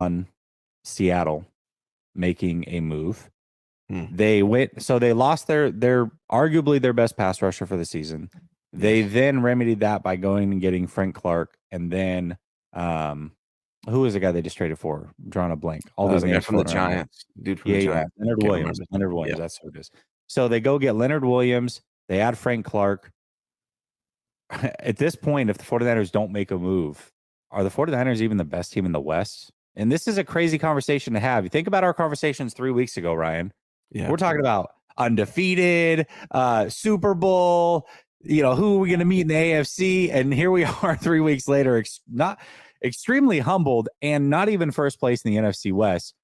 on Seattle making a move. Hmm. They lost their arguably their best pass rusher for the season. They Yes. then remedied that by going and getting Frank Clark, and then who was the guy they just traded for? I'm drawing a blank. All these The guy names from the floating around my head. Giants, dude from the Yeah. Giants. Leonard Can't Williams. remember. Leonard Williams, Yeah. that's who it is. So they go get Leonard Williams. They add Frank Clark. At this point, if the 49ers don't make a move, are the 49ers even the best team in the West? And this is a crazy conversation to have. You think about our conversations 3 weeks ago, Ryan. Yeah. We're talking about undefeated, Super Bowl, who are we going to meet in the AFC? And here we are 3 weeks later, not extremely humbled and not even first place in the NFC West.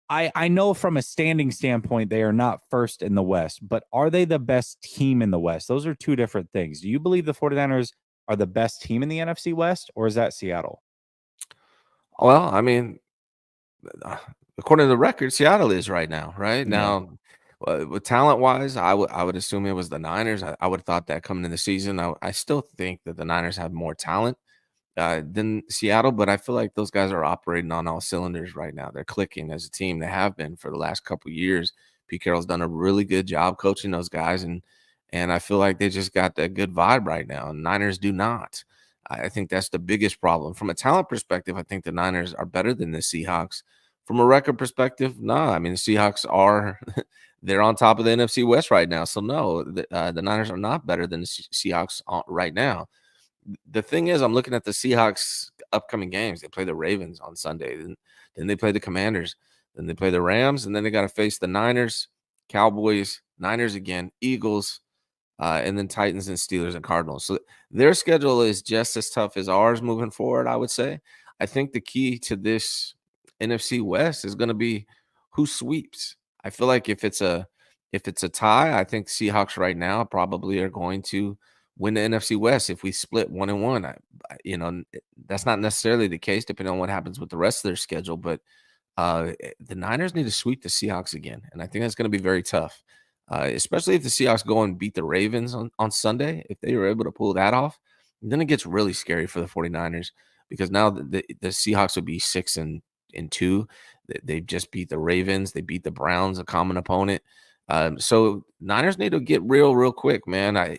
I know from a standing standpoint, they are not first in the West, but are they the best team in the West? Those are two different things. Do you believe the 49ers are the best team in the NFC West, or is that Seattle? Well, I mean, according to the record, Seattle is right now. Right Yeah. now, with talent wise, I would assume it was the Niners. I would have thought that coming in the season. I still think that the Niners have more talent than Seattle, but I feel like those guys are operating on all cylinders right now. They're clicking as a team. They have been for the last couple of years. Pete Carroll's done a really good job coaching those guys, and I feel like they just got that good vibe right now. And Niners do not. I think that's the biggest problem. From a talent perspective, I think the Niners are better than the Seahawks. From a record perspective, no. I mean, the Seahawks are they're on top of the NFC West right now. So no, the Niners are not better than the Seahawks right now. The thing is, I'm looking at the Seahawks upcoming games. They play the Ravens on Sunday, then they play the Commanders, then they play the Rams, and then they got to face the Niners, Cowboys, Niners again, Eagles, and then Titans and Steelers and Cardinals. So their schedule is just as tough as ours moving forward, I would say. I think the key to this NFC West is going to be who sweeps. I feel like if it's a tie, I think Seahawks right now probably are going to win the NFC West if we split 1-1. That's not necessarily the case depending on what happens with the rest of their schedule, but the Niners need to sweep the Seahawks again, and I think that's going to be very tough, especially if the Seahawks go and beat the Ravens on Sunday. If they were able to pull that off, then it gets really scary for the 49ers because now the Seahawks would be 6-2. They've just beat the Ravens. They beat the Browns, a common opponent. So Niners need to get real quick, man.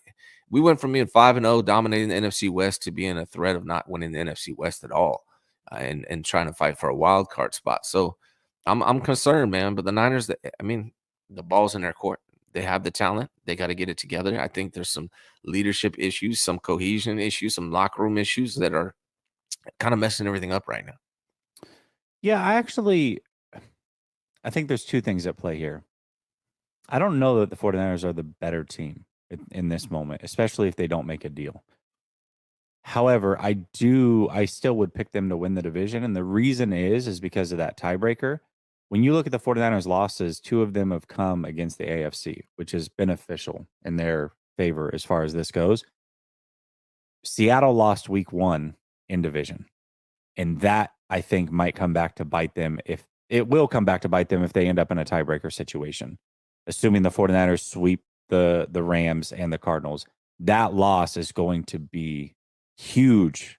We went from being 5-0, dominating the NFC West, to being a threat of not winning the NFC West at all, and trying to fight for a wild card spot. So I'm concerned, man. But the Niners, I mean, the ball's in their court. They have the talent. They got to get it together. I think there's some leadership issues, some cohesion issues, some locker room issues that are kind of messing everything up right now. Yeah, I think there's two things at play here. I don't know that the 49ers are the better team in this moment, especially if they don't make a deal. However, I still would pick them to win the division. And the reason is because of that tiebreaker. When you look at the 49ers losses, two of them have come against the AFC, which is beneficial in their favor as far as this goes. Seattle lost week 1 in division. And that, I think, might come back to bite them if they end up in a tiebreaker situation. Assuming the 49ers sweep the Rams and the Cardinals, that loss is going to be huge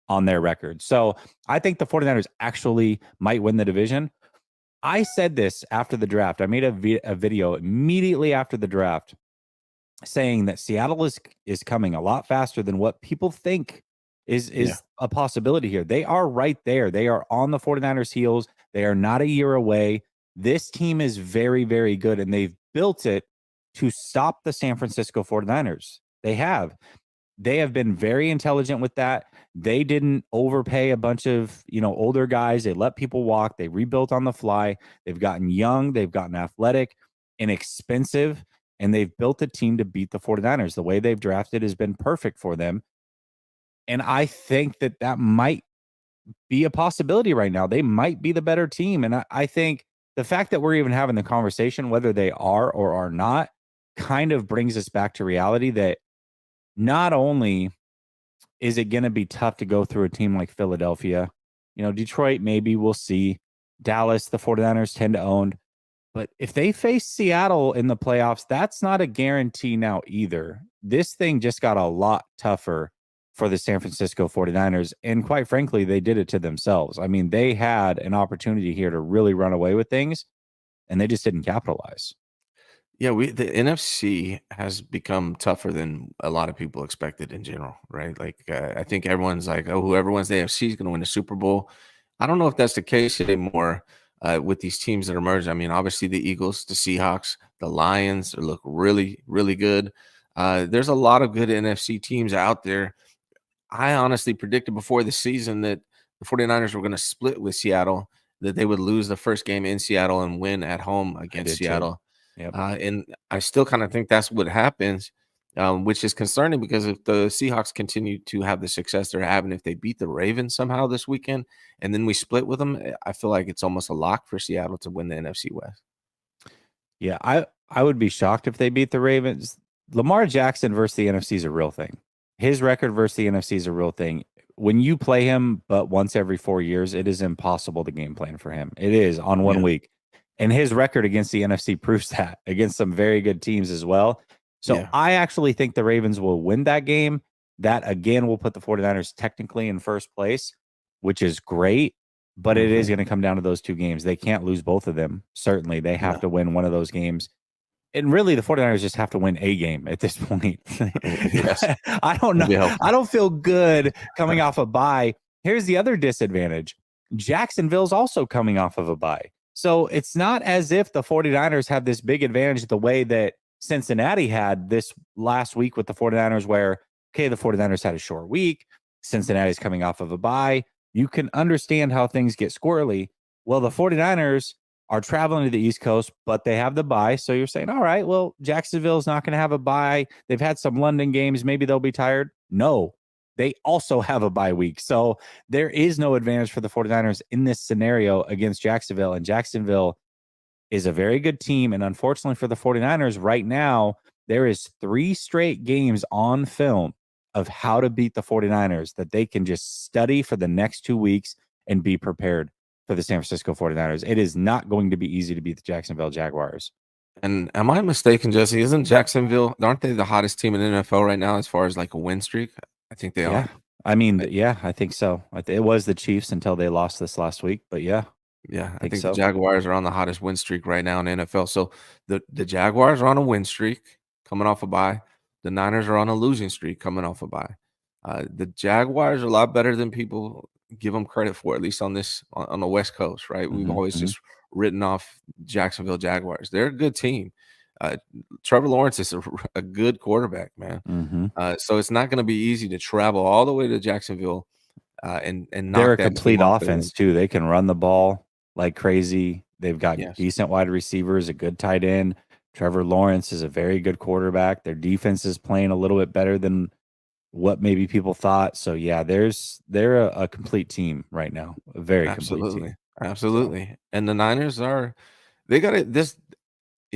on their record. So I think the 49ers actually might win the division. I said this after the draft. I made a video immediately after the draft saying that Seattle is coming a lot faster than what people think is a possibility here. They are right there. They are on the 49ers' heels. They are not a year away. This team is very, very good, and they've built it to stop the San Francisco 49ers. They have. They have been very intelligent with that. They didn't overpay a bunch of, older guys. They let people walk. They rebuilt on the fly. They've gotten young. They've gotten athletic, inexpensive, and they've built a team to beat the 49ers. The way they've drafted has been perfect for them. And I think that might be a possibility right now. They might be the better team. And I think the fact that we're even having the conversation, whether they are or are not, kind of brings us back to reality that not only is it going to be tough to go through a team like Philadelphia, Detroit, maybe we'll see. Dallas, the 49ers tend to own. But if they face Seattle in the playoffs, that's not a guarantee now either. This thing just got a lot tougher for the San Francisco 49ers. And quite frankly, they did it to themselves. I mean, they had an opportunity here to really run away with things, and they just didn't capitalize. Yeah, the NFC has become tougher than a lot of people expected in general, right? Like, I think everyone's like, "Oh, whoever wins the AFC is going to win the Super Bowl." I don't know if that's the case anymore with these teams that are merged. I mean, obviously the Eagles, the Seahawks, the Lions look really, really good. There's a lot of good NFC teams out there. I honestly predicted before the season that the 49ers were going to split with Seattle, that they would lose the first game in Seattle and win at home I against did too. Seattle. Yep. And I still kind of think that's what happens, which is concerning because if the Seahawks continue to have the success they're having, if they beat the Ravens somehow this weekend and then we split with them, I feel like it's almost a lock for Seattle to win the NFC West. Yeah, I would be shocked if they beat the Ravens. Lamar Jackson versus the NFC is a real thing. His record versus the NFC is a real thing. When you play him but once every 4 years, it is impossible to game plan for him. It is on one Yeah. week. And his record against the NFC proves that against some very good teams as well. So Yeah. I actually think the Ravens will win that game. That again will put the 49ers technically in first place, which is great. But it is Hmm. going to come down to those two games. They can't lose both of them. Certainly, they have No. to win one of those games. And really, the 49ers just have to win a game at this point. Yes. I don't know. That'd be helpful. I don't feel good coming off a bye. Here's the other disadvantage. Jacksonville's also coming off of a bye. So it's not as if the 49ers have this big advantage the way that Cincinnati had this last week with the 49ers, where, okay, the 49ers had a short week. Cincinnati's coming off of a bye. You can understand how things get squirrely. Well, the 49ers are traveling to the East Coast, but they have the bye. So you're saying, all right, well, Jacksonville's not going to have a bye. They've had some London games. Maybe they'll be tired. No, they also have a bye week. So there is no advantage for the 49ers in this scenario against Jacksonville. And Jacksonville is a very good team. And unfortunately for the 49ers, right now, there is 3 straight games on film of how to beat the 49ers that they can just study for the next 2 weeks and be prepared for the San Francisco 49ers. It is not going to be easy to beat the Jacksonville Jaguars. And am I mistaken, Jesse? Isn't Jacksonville, aren't they the hottest team in the NFL right now as far as like a win streak? I think they Yeah. are. I mean, Right? yeah, I think so. It was the Chiefs until they lost this last week, but yeah, Yeah, I I think think the so. Jaguars are on the hottest win streak right now in the NFL. So the Jaguars are on a win streak coming off a bye. The Niners are on a losing streak coming off a bye. The Jaguars are a lot better than people give them credit for, at least on this on the West Coast, right? We've Mhm, always mhm, just written off Jacksonville Jaguars. They're a good team. Uh, Trevor Lawrence is a good quarterback, man. mhm. So it's not going to be easy to travel all the way to Jacksonville and They're knock a that team complete off their offense game. too. They can run the ball like crazy. They've got Yes, decent wide receivers, a good tight end. Trevor Lawrence is a very good quarterback. Their defense is playing a little bit better than what maybe people thought. So yeah, they're a complete team right now, a very complete team. absolutely, So absolutely. And the Niners are they got it. This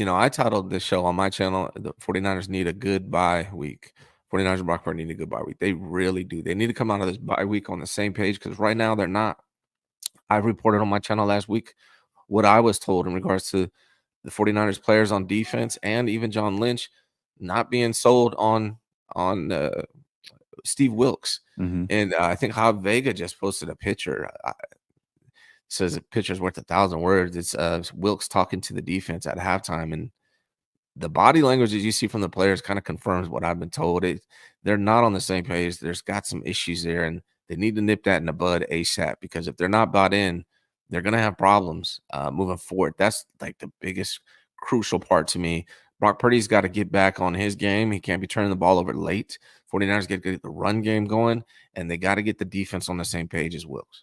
I titled this show on my channel, "The 49ers need a good bye week." 49ers and Brock Purdy need a good bye week. They really do. They need to come out of this bye week on the same page because right now they're not. I reported on my channel last week what I was told in regards to the 49ers players on defense and even John Lynch not being sold on Steve Wilkes. mhm. And I think Hob Vega just posted a picture. Says a picture's worth 1,000 words. It's Wilkes talking to the defense at halftime, and the body language that you see from the players kind of confirms what I've been told. They're not on the same page. There's got some issues there, and they need to nip that in the bud ASAP because if they're not bought in, they're gonna have problems moving forward. That's like the biggest crucial part to me. Brock Purdy's got to get back on his game. He can't be turning the ball over late. 49ers got to get the run game going, and they got to get the defense on the same page as Wilkes.